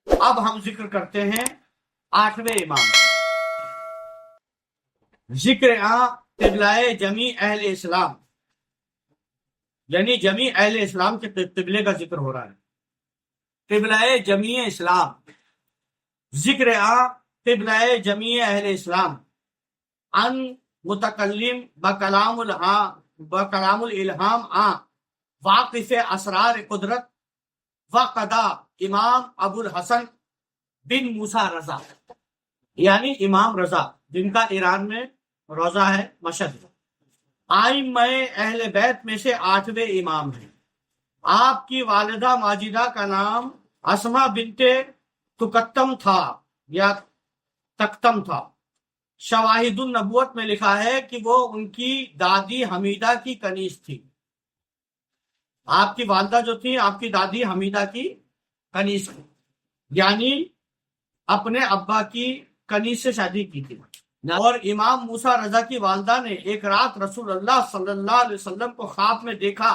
اب ہم ذکر کرتے ہیں 8ویں امام، ذکر قبلہ جمیع اہل اسلام، یعنی جمیع اہل اسلام کے قبلے کا ذکر ہو رہا ہے۔ قبلہ جمیع اسلام، ذکر قبلہ جمیع اہل اسلام، ان متکلم بکلام الالہام واقف اسرار قدرت وقدا امام ابو الحسن بن موسیٰ رضا، یعنی امام رضا جن کا ایران میں روضہ ہے مشہد، ائمہ اہل بیت میں سے 8ویں امام ہیں۔ آپ کی والدہ ماجدہ کا نام اسما بنت تکتم تھا یا تکتم تھا۔ شواہد النبوت میں لکھا ہے کہ وہ ان کی دادی حمیدہ کی کنیز تھی۔ آپ کی والدہ جو تھی آپ کی دادی حمیدہ کی کنیز تھی، یعنی اپنے ابا کی کنیز سے شادی کی تھی۔ اور امام موسیٰ رضا کی والدہ نے ایک رات رسول اللہ صلی اللہ علیہ وسلم کو خواب میں دیکھا۔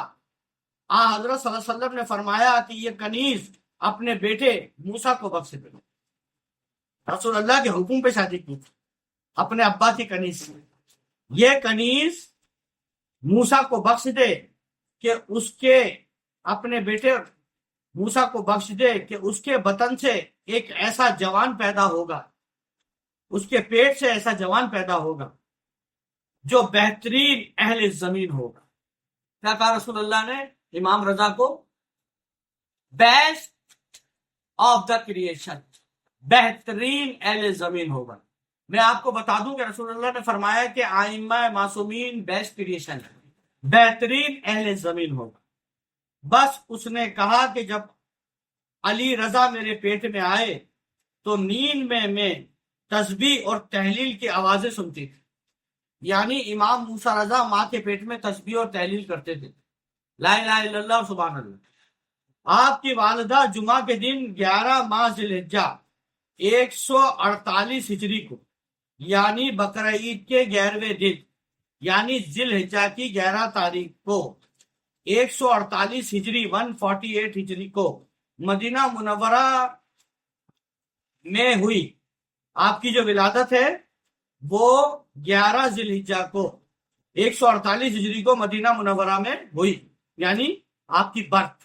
حضرت صلی اللہ علیہ وسلم نے فرمایا کہ یہ کنیز اپنے بیٹے موسیٰ کو بخش دے۔ رسول اللہ کے حکم پہ شادی کی تھی اپنے ابا کی کنیز سے۔ یہ کنیز موسیٰ کو بخش دے کہ اس کے اپنے بیٹے موسیٰ کو بخش دے کہ اس کے بطن سے ایک ایسا جوان پیدا ہوگا، اس کے پیٹ سے ایسا جوان پیدا ہوگا جو بہترین اہل زمین ہوگا۔ کیا کہا رسول اللہ نے امام رضا کو؟ بیسٹ آف دا کریشن، بہترین اہل زمین ہوگا۔ میں آپ کو بتا دوں کہ رسول اللہ نے فرمایا کہ ائمہ معصومین بیسٹ کریشن ہے، بہترین اہل زمین ہوگا۔ بس اس نے کہا کہ جب علی رضا میرے پیٹ میں آئے تو نیند میں تسبیح اور تحلیل کی آوازیں سنتی تھی، یعنی امام موسیٰ رضا ماں کے پیٹ میں تسبیح اور تحلیل کرتے تھے، لا الہ الا اللہ سبحان اللہ۔ آپ کی والدہ جمعہ کے دن 11 ماہ ذی الحجہ 148 ہجری کو، یعنی بقرہ عید کے 11ویں دن، یعنی ذی الحجہ کی 11 تاریخ کو 148 ہجری 148 ہجری کو مدینہ منورہ میں ہوئی۔ آپ کی جو ولادت ہے وہ 11 ذی الحجہ کو 148 ہجری کو مدینہ منورہ میں ہوئی، یعنی آپ کی برتھ،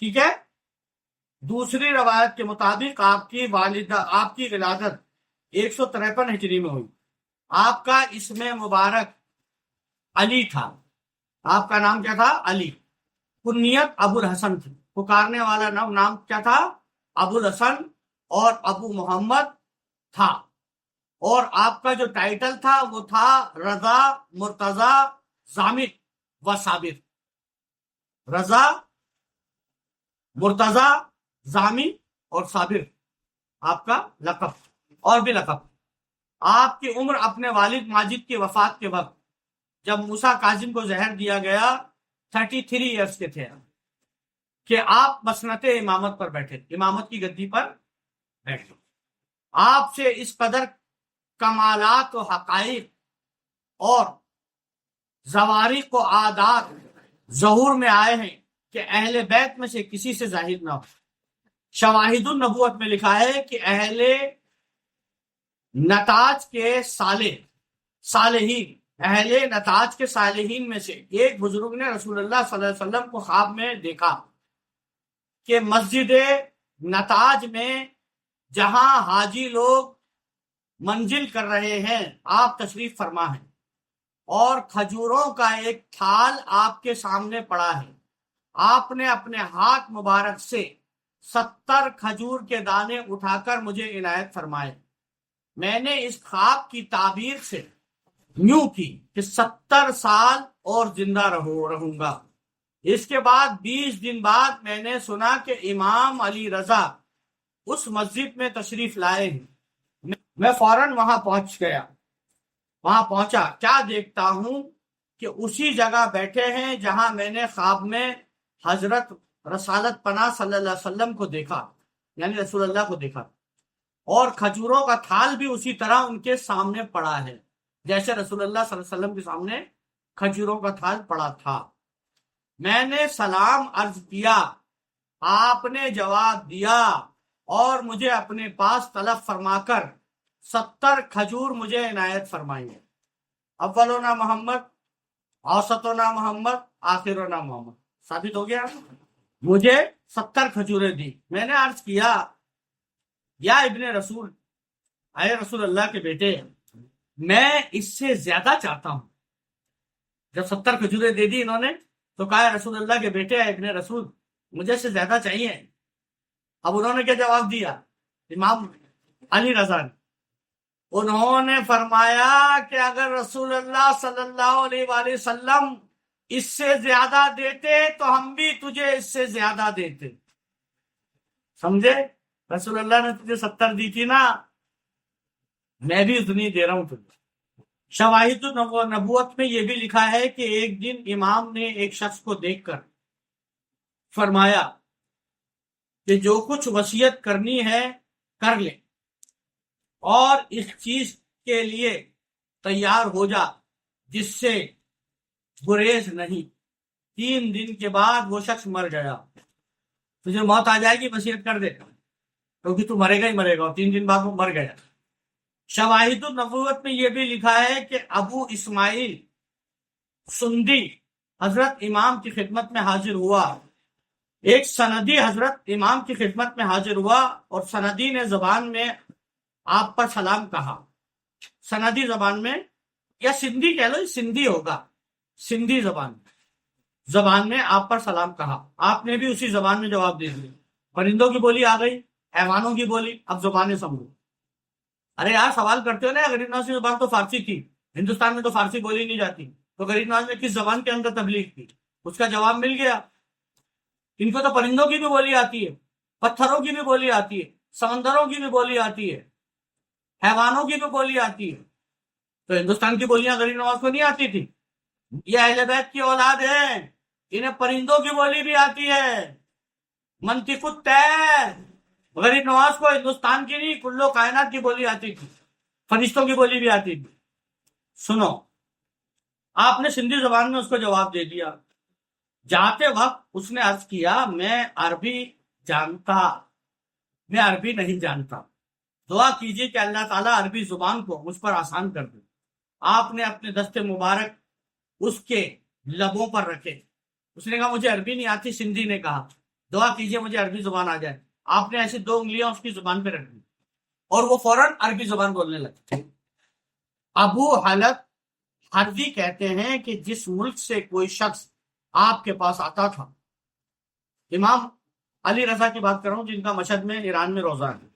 ٹھیک ہے۔ دوسری روایت کے مطابق آپ کی ولادت 153 ہجری میں ہوئی۔ آپ کا اسم مبارک علی تھا، آپ کا نام کیا تھا؟ علی۔ کنیت ابو الحسن تھی، پکارنے والا نام کیا تھا؟ ابو الحسن اور ابو محمد تھا۔ اور آپ کا جو ٹائٹل تھا وہ تھا رضا، مرتضی، ضامن و صابر۔ رضا، مرتضی، ضامن اور صابر آپ کا لقب، اور بھی لقب۔ آپ کی عمر اپنے والد ماجد کی وفات کے وقت جب موسیٰ کاظم کو زہر دیا گیا 33 ایئرس کے تھے کہ آپ مسنت امامت پر بیٹھے، امامت کی گدی پر بیٹھے۔ آپ سے اس قدر کمالات و حقائق اور زوارق و عادات ظہور میں آئے ہیں کہ اہل بیت میں سے کسی سے ظاہر نہ ہو۔ شواہد النبوت میں لکھا ہے کہ اہل نتاج کے صالحین میں سے ایک بزرگ نے رسول اللہ صلی اللہ علیہ وسلم کو خواب میں دیکھا کہ مسجد نتاج میں جہاں حاجی لوگ منزل کر رہے ہیں آپ تشریف فرما ہیں، اور کھجوروں کا ایک تھال آپ کے سامنے پڑا ہے۔ آپ نے اپنے ہاتھ مبارک سے 70 کھجور کے دانے اٹھا کر مجھے عنایت فرمائے۔ میں نے اس خواب کی تعبیر سے یوں کی کہ 70 سال اور زندہ رہوں گا۔ اس کے بعد 20 دن بعد میں نے سنا کہ امام علی رضا اس مسجد میں تشریف لائے ہیں۔ میں فوراً وہاں پہنچا، کیا دیکھتا ہوں کہ اسی جگہ بیٹھے ہیں جہاں میں نے خواب میں حضرت رسالت پناہ صلی اللہ علیہ وسلم کو دیکھا، یعنی رسول اللہ کو دیکھا، اور کھجوروں کا تھال بھی اسی طرح ان کے سامنے پڑا ہے جیسے رسول اللہ صلی اللہ علیہ وسلم کے سامنے کھجوروں کا تھال پڑا تھا۔ میں نے سلام عرض کیا، آپ نے جواب دیا اور مجھے اپنے پاس طلب فرما کر 70 کھجور مجھے عنایت فرمائیے. اولنا محمد، اوسطنا محمد، آخرنا محمد. ثابت ہو گیا. مجھے 70 کھجوریں دی. میں نے عرض کیا یا ابن رسول، اے رسول اللہ کے بیٹے، میں اس سے زیادہ چاہتا ہوں. جب 70 کھجوریں دے دی انہوں نے تو کہا رسول اللہ کے بیٹے، اے ابن رسول، مجھے اس سے زیادہ چاہیے. اب انہوں نے کیا جواب دیا امام علی رضا نے؟ انہوں نے فرمایا کہ اگر رسول اللہ صلی اللہ علیہ وآلہ وسلم اس سے زیادہ دیتے تو ہم بھی تجھے اس سے زیادہ دیتے. سمجھے؟ رسول اللہ نے تجھے 70 دی تھی نا، میں بھی اتنی دے رہا ہوں تجھے. شواہد نبوت میں یہ بھی لکھا ہے کہ ایک دن امام نے ایک شخص کو دیکھ کر فرمایا کہ جو کچھ وصیت کرنی ہے کر لے اور اس چیز کے لیے تیار ہو جا جس سے گریز نہیں. 3 دن کے بعد وہ شخص مر گیا. تجھے موت آ جائے گی، وصیت کر دے، کیونکہ تو مرے گا ہی مرے گا. اور 3 دن بعد وہ مر گیا. شواہد النبوت میں یہ بھی لکھا ہے کہ ابو اسماعیل سندی حضرت امام کی خدمت میں حاضر ہوا. ایک سندی حضرت امام کی خدمت میں حاضر ہوا اور سندی نے زبان میں آپ پر سلام کہا. سندی زبان میں، یا سندھی کہہ لو، سندھی ہوگا، سندھی زبان میں آپ پر سلام کہا. آپ نے بھی اسی زبان میں جواب دے دیا. پرندوں کی بولی آ گئی، حیوانوں کی بولی. اب زبانیں سمجھو. ارے یار سوال کرتے ہو نا، غریب نواز کی زبان تو فارسی تھی، ہندوستان میں تو فارسی بولی نہیں جاتی، تو غریب نواز نے کس زبان کے اندر تبلیغ کی؟ اس کا جواب مل گیا. ان کو تو پرندوں کی بھی بولی آتی ہے، پتھروں کی بھی بولی آتی ہے، سمندروں کی بھی بولی آتی ہے، حیوانوں کی بھی بولی آتی ہے. تو ہندوستان کی بولیاں غریب نواز کو نہیں آتی تھی. یہ اہل بیت کی اولاد ہے، انہیں پرندوں کی بولی بھی آتی ہے. منطق الطیر. غریب نواز کو ہندوستان کی نہیں، کلو کائنات کی بولی آتی تھی، فرشتوں کی بولی بھی آتی تھی. سنو، آپ نے سندھی زبان میں اس کو جواب دے دیا. جاتے وقت اس نے عرض کیا میں عربی نہیں جانتا، دعا کیجیے کہ اللہ تعالیٰ عربی زبان کو مجھ پر آسان کر دے. آپ نے اپنے دست مبارک اس کے لبوں پر رکھے. اس نے کہا مجھے عربی نہیں آتی. سندھی نے کہا دعا کیجیے مجھے عربی زبان آ جائے. آپ نے ایسی 2 انگلیاں اس کی زبان پہ رکھ دی اور وہ فوراً عربی زبان بولنے لگے. ابو حالت حربی کہتے ہیں کہ جس ملک سے کوئی شخص آپ کے پاس آتا تھا، امام علی رضا کی بات کر رہا ہوں جن کا مشہد میں ایران میں روزہ ہے،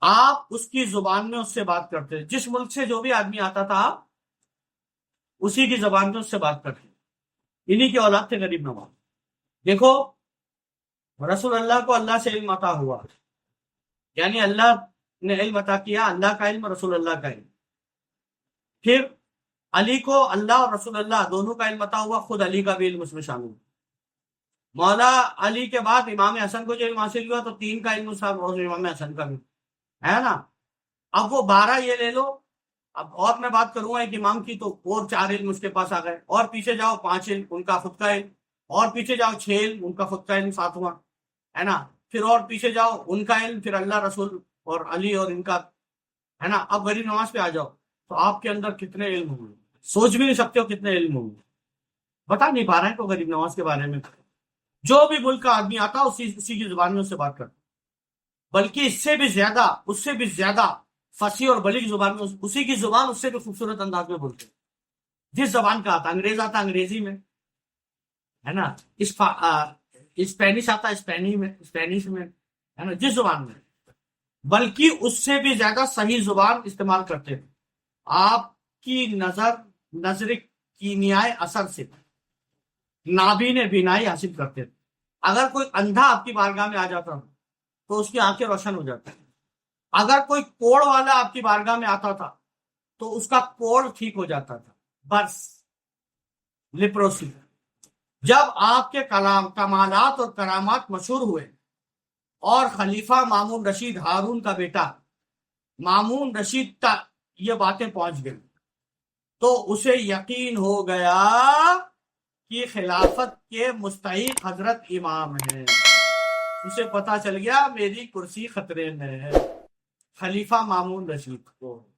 آپ اس کی زبان میں اس سے بات کرتے تھے. جس ملک سے جو بھی آدمی آتا تھا آپ اسی کی زبان میں اس سے بات کرتے. انہی کی اولاد تھے غریب نواز. دیکھو رسول اللہ کو اللہ سے علم عطا ہوا، یعنی اللہ نے علم عطا کیا، اللہ کا علم، رسول اللہ کا علم. پھر علی کو اللہ اور رسول اللہ دونوں کا علم عطا ہوا، خود علی کا بھی علم اس میں شامل. مولا علی کے بعد امام حسن کو جو علم حاصل ہوا تو 3 کا علم اور امام حسن کا بھی ہے نا. اب وہ 12 یہ لے لو. اب اور میں بات کروں گا ایک امام کی تو اور 4 علم اس کے پاس آ گئے. اور پیچھے جاؤ 5 علم ان کا خود کا علم. اور پیچھے جاؤ 6 علم ان کا خود کا علم 7واں ہے نا. پھر اور پیچھے جاؤ ان کا علم، پھر اللہ رسول اور علی اور ان کا ہے نا. اب غریب نواز پہ آ جاؤ تو آپ کے اندر کتنے علم ہوں گے، سوچ بھی نہیں سکتے ہو کتنے علم ہوں گے. بتا نہیں پا رہے ہیں تو غریب نواز کے بارے میں جو بھی ملک کا آدمی آتا اسی کی زبان میں اس سے بات کرتا، بلکہ اس سے بھی زیادہ، اس سے بھی زیادہ فصیح اور بلیغ زبان میں اسی کی زبان اس سے بھی خوبصورت انداز میں بولتے. جس زبان کا آتا، انگریز آتا انگریزی میں ہے نا، اسپینش آتا اسپینش میں ہے نا، جس زبان میں، بلکہ اس سے بھی زیادہ صحیح زبان استعمال کرتے تھے. آپ کی نظر کیمیائی اثر سے نابینے بینائی حاصل کرتے تھے. اگر کوئی اندھا آپ کی بارگاہ میں آ جاتا تو اس کی آنکھیں روشن ہو جاتی. اگر کوئی کوڑ والا آپ کی بارگاہ میں آتا تھا تو اس کا کوڑ ٹھیک ہو جاتا تھا. برس، لیپروسی. جب آپ کے کمالات اور کرامات مشہور ہوئے اور خلیفہ مامون رشید ہارون کا بیٹا مامون رشید تک یہ باتیں پہنچ گئی تو اسے یقین ہو گیا کہ خلافت کے مستحق حضرت امام ہیں. اسے پتا چل گیا میری کرسی خطرے میں ہے، خلیفہ مامون رشید کو۔